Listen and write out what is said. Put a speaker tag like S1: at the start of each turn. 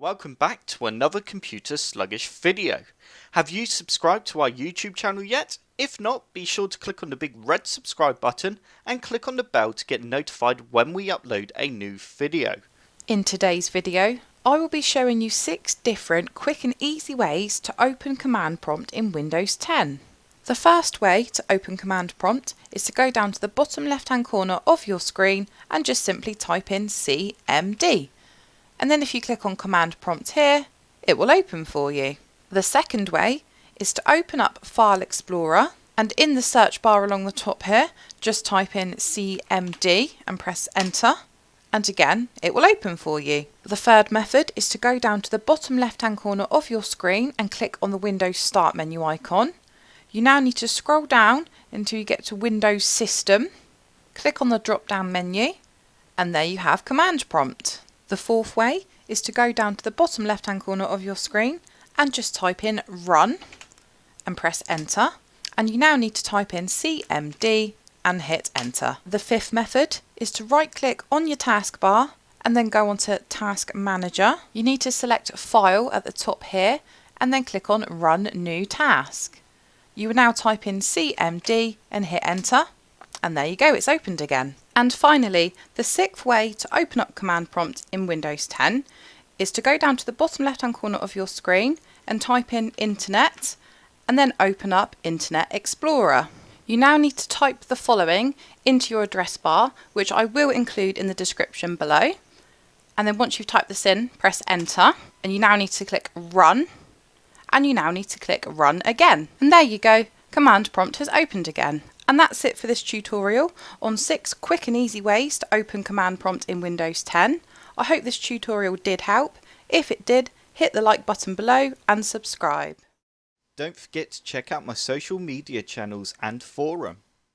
S1: Welcome back to another computer sluggish video. Have you subscribed to our YouTube channel yet? If not, be sure to click on the big red subscribe button and click on the bell to get notified when we upload a new video.
S2: In today's video, I will be showing you 6 different quick and easy ways to open command prompt in Windows 10. The first way to open command prompt is to go down to the bottom left hand corner of your screen and just simply type in cmd. And then if you click on command prompt here, it will open for you. The second way is to open up File Explorer, and in the search bar along the top here, just type in cmd and press enter, and again it will open for you. The third method is to go down to the bottom left hand corner of your screen and click on the Windows Start menu icon. You now need to scroll down until you get to Windows System, click on the drop down menu, and there you have command prompt. The fourth way is to go down to the bottom left hand corner of your screen and just type in run and press enter, and you now need to type in cmd and hit enter. The fifth method is to right click on your taskbar and then go onto Task Manager. You need to select File at the top here and then click on Run New Task. You will now type in cmd and hit enter, and there you go, it's opened again. And finally, the sixth way to open up command prompt in Windows 10 is to go down to the bottom left hand corner of your screen and type in Internet and then open up Internet Explorer. You now need to type the following into your address bar, which I will include in the description below. And then once you've typed this in, press enter, and you now need to click run, and you now need to click run again. And there you go, command prompt has opened again. And that's it for this tutorial on 6 quick and easy ways to open command prompt in Windows 10. I hope this tutorial did help. If it did, hit the like button below and subscribe.
S1: Don't forget to check out my social media channels and forum.